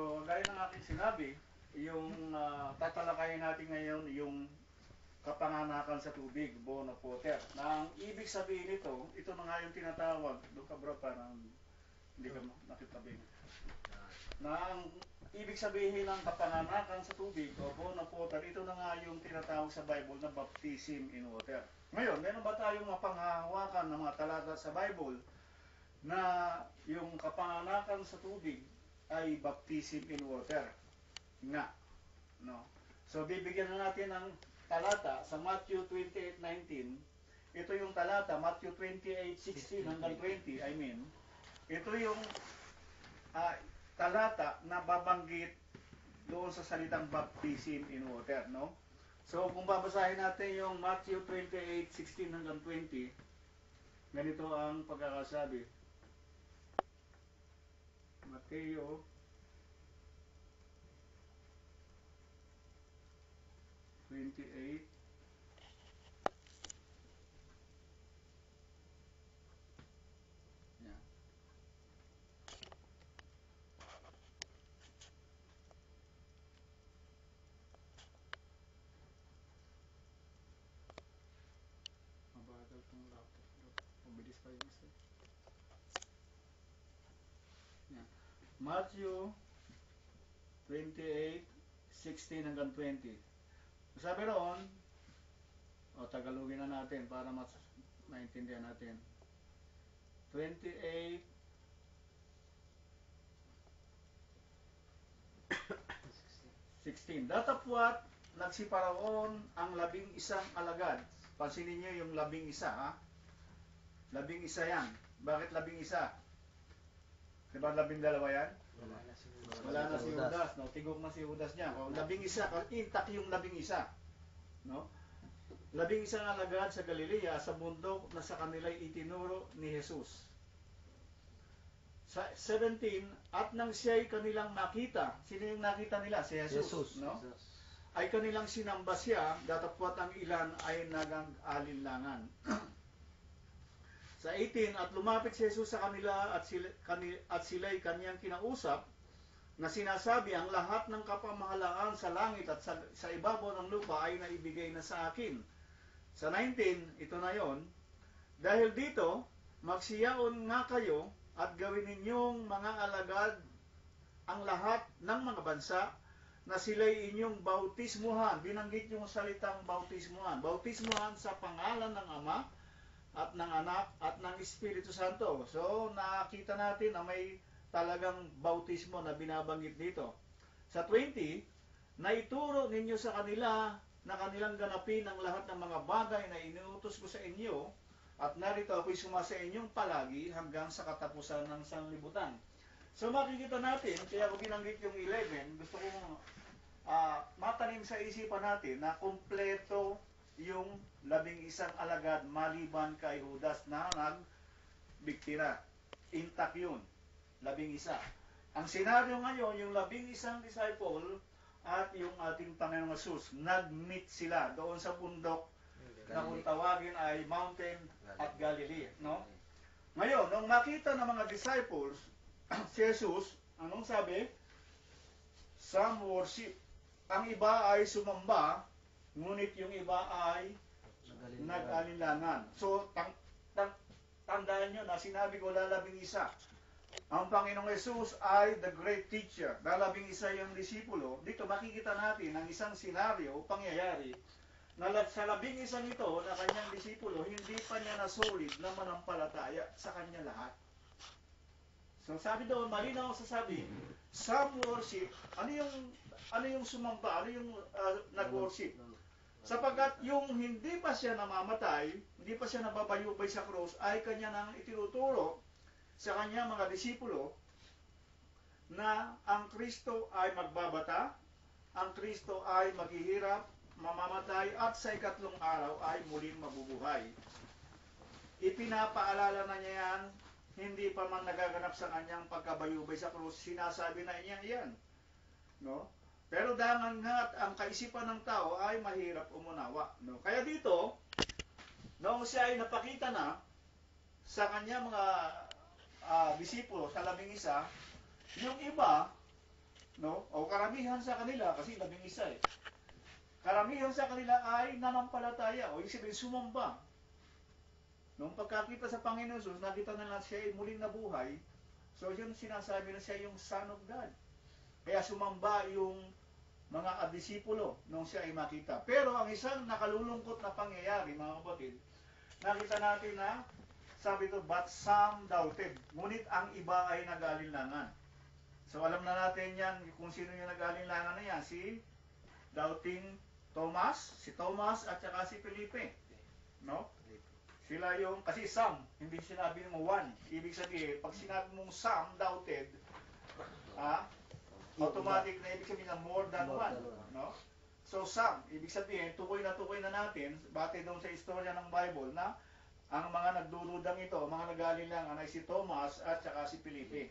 So, gaya ng aking sinabi, yung tatalakayin natin ngayon yung kapanganakan sa tubig, bone of water. Na ang ibig sabihin nito, ito na nga yung tinatawag, doon ka bro, parang hindi ka nakitabing. Na ang ibig sabihin ng kapanganakan sa tubig o bone of water, ito na nga yung tinatawag sa Bible na baptism in water. Ngayon, meron ba tayong mapanghahawakan ng mga talata sa Bible na yung kapanganakan sa tubig ay baptism in water? Nga. No? So, bibigyan na natin ng talata sa Matthew 28:19. Ito yung talata, Matthew 28:16 hanggang 20, I mean. Ito yung talata na babanggit doon sa salitang baptism in water, no? So, kung babasahin natin yung Matthew 28:16 hanggang 20, ganito ang pagkakasabi. Mateo 28. Yeah. Mabagal itong laptop. Mabilis pa yung isa. Yeah. Matthew 28:16 hanggang 20. Sabi roon, Tagalogin na natin para mas maintindihan natin. 28:16. Datapwat nagsiparaon ang 11 alagad. Pansinin niyo yung 11, ha? 11 yan. Bakit 11? Diba 12 yan? Wala na si Judas, no? Tigok na si Judas niya. O, 11, intact yung 11, no? 11 alagad sa Galilea, sa bundok na sa kanila'y itinuro ni Jesus. Sa 17, at nang siya'y kanilang nakita, sino yung nakita nila? Si Jesus, no? Jesus. Ay kanilang sinamba siya, datapwat ang ilan ay nag-alinlangan. Sa 18, at lumapit si Jesus sa kanila at sila'y kanyang kinausap, na sinasabi, ang lahat ng kapamahalaan sa langit at sa ibabaw ng lupa ay naibigay na sa akin. Sa 19, ito na yon, dahil dito, magsiyaon nga kayo at gawin ninyong mga alagad ang lahat ng mga bansa na sila'y inyong bautismuhan. Binanggit yung salitang bautismuhan. Bautismuhan sa pangalan ng Ama at ng Anak at ng Espiritu Santo. So, nakita natin na may talagang bautismo na binabanggit dito. Sa 20, na ituro ninyo sa kanila na kanilang ganapin ang lahat ng mga bagay na inuutos ko sa inyo, at narito ako'y sumasa inyong palagi hanggang sa katapusan ng sanlibutan. So makikita natin, kaya ako binanggit yung 11, gusto kong matanim sa isipan natin na kumpleto yung 11 alagad maliban kay Judas na nagbiktira. Intact yun, 11. Ang senaryo ngayon, yung 11 disciple at yung ating Panginoong Jesus, nag-meet sila doon sa bundok na kung tawagin ay Mountain at Galilee, no? Ngayon, nung makita ng mga disciples si Jesus, anong sabi? Some worship. Ang iba ay sumamba, ngunit yung iba ay nag-alinlangan. So, tandaan nyo na sinabi ko 11. Ang Panginoong Jesus ay the great teacher. 11 yung disipulo. Dito makikita natin ang isang senaryo, pangyayari, na sa 11 ito na kanyang disipulo, hindi pa niya na-solid na manampalataya sa kanya lahat. So sabi doon, malinaw sa sabi, some worship, ano yung sumamba, ano yung nag-worship? Sapagkat yung hindi pa siya namamatay, hindi pa siya nababayubay sa cross, ay kanya nang itinuturo sa kanya mga disipulo na ang Kristo ay magbabata, ang Kristo ay maghihirap, mamamatay, at sa ikatlong araw ay muling mabubuhay. Ipinapaalala na niya yan, hindi pa man nagaganap sa kanyang pagkabayubay sa krus, sinasabi na niya yan. No? Pero dahil nga ang kaisipan ng tao ay mahirap umunawa. No? Kaya dito, noong siya ay napakita na sa kanya mga disipulo sa 11, yung iba No? O karamihan sa kanila, kasi 11 eh. Karamihan sa kanila ay nanampalataya, o ibig sabihin sumamba. Nung pagkakita sa Panginoon Jesus, nakita nila siya ay muling nabuhay, so yun sinasabi na siya yung Son of God. Kaya sumamba yung mga disipulo nung siya ay makita. Pero ang isang nakalulungkot na pangyayari, mga kapatid, nakita natin na, sabi ito, but some doubted. Ngunit ang iba ay nag-alinlangan. So alam na natin yan, kung sino yung nag-alinlangan na yan, si doubting Thomas, si Thomas at saka si Felipe. No? Sila yung, kasi some, hindi sinabi ng one. Ibig sabihin, pag sinabi mong some doubted, automatic na ibig sabihin na more than one. No? So some, ibig sabihin, tukoy na natin, bate doon sa istorya ng Bible, na ang mga nagdududang ito, mga nag-alinlangan ay si Thomas at saka si Felipe.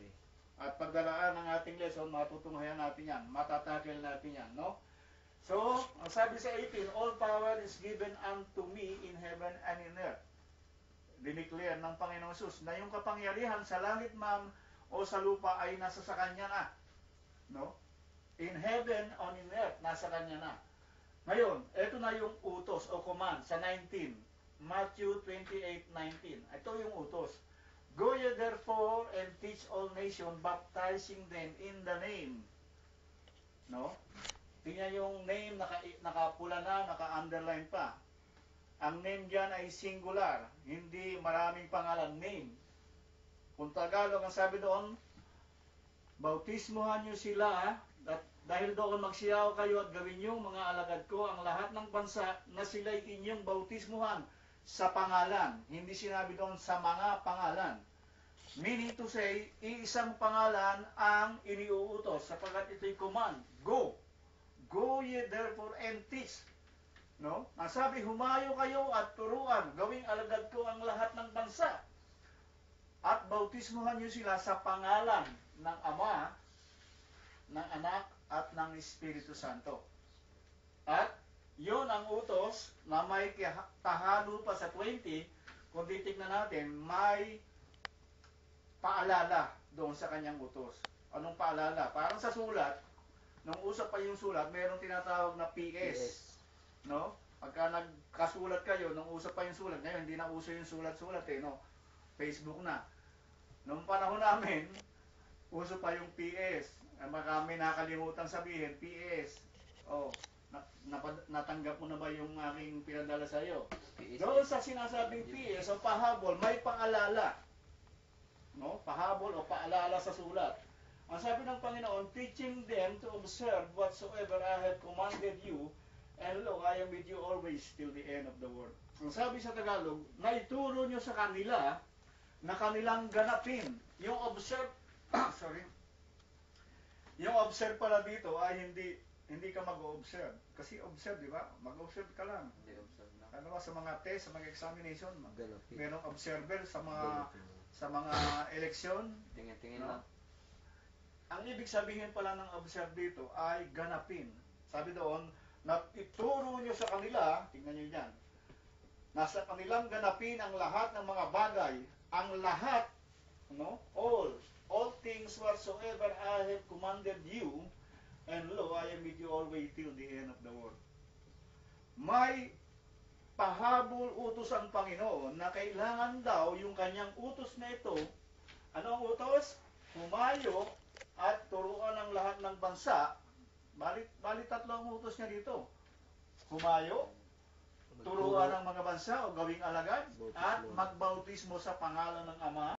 At pagdaraan ng ating lesson, matutunghayan natin yan, matatakel natin yan. No? So, ang sabi sa 18, all power is given unto me in heaven and in earth. Dineclare ng Panginoon Jesus na yung kapangyarihan sa langit man o sa lupa ay nasa sa Kanya na. No? In heaven on in earth, nasa Kanya na. Ngayon, ito na yung utos o command sa 19. Matthew 28:19. Ito yung utos. Go ye therefore and teach all nations, baptizing them in the name. No? Tingnan yung name, nakapula na, naka-underline pa. Ang name dyan ay singular, hindi maraming pangalan, name. Kung Tagalog, ang sabi doon, bautismuhan nyo sila, at dahil doon magsiyaw kayo at gawin nyo, mga alagad ko, ang lahat ng bansa na sila'y inyong bautismuhan sa pangalan. Hindi sinabi doon sa mga pangalan. Meaning to say, iisang pangalan ang iniuutos sapagkat ito'y command. Go! Go ye therefore and teach. No? Ang sabi, humayo kayo at turuan, gawing alagad ko ang lahat ng bansa. At bautismuhan nyo sila sa pangalan ng Ama, ng Anak, at ng Espiritu Santo. At yun ang utos na may tahalo pa sa 20, kung titignan natin, may paalala doon sa kanyang utos. Anong paalala? Parang sa sulat, nung usap pa yung sulat, mayroong tinatawag na PS. No? Pagka nagkasulat kayo, nung usap pa yung sulat, ngayon hindi na uso yung sulat-sulat no? Facebook na. Nung panahon namin, uso pa yung PS. Kami nakalimutan sabihin, PS. Oh, natanggap mo na ba yung aking pinadala sa iyo? Doon sa sinasabing PS o pahabol, may paalala. No? Pahabol o paalala sa sulat. Ang sabi ng Panginoon, teaching them to observe whatsoever I have commanded you, and lo, I am with you always till the end of the world. Ang sabi sa Tagalog, naituro nyo sa kanila na kanilang ganapin. Yung observe, sorry, yung observe pala dito ay hindi ka mag-observe. Kasi observe, di ba? Mag-observe ka lang. Hindi observe na. Ano ba, sa mga test, sa mga examination, Ganapin. merong observer sa mga eleksyon. Tingin-tingin No? lang. Ang ibig sabihin pala ng observe dito ay ganapin. Sabi doon, na ituro nyo sa kanila, tingnan nyo yan, nasa kanilang ganapin ang lahat ng mga bagay, ang lahat, no? All things whatsoever I have commanded you, and lo, I am with you always till the end of the world. May pahabol utos ang Panginoon na kailangan daw yung kanyang utos na ito. Ano ang utos? Humayo at turuan ang lahat ng bansa. Bali tatlo ang utos niya dito. Humayo, turuan ang mga bansa o gawing alagad, at magbautismo sa pangalan ng Ama,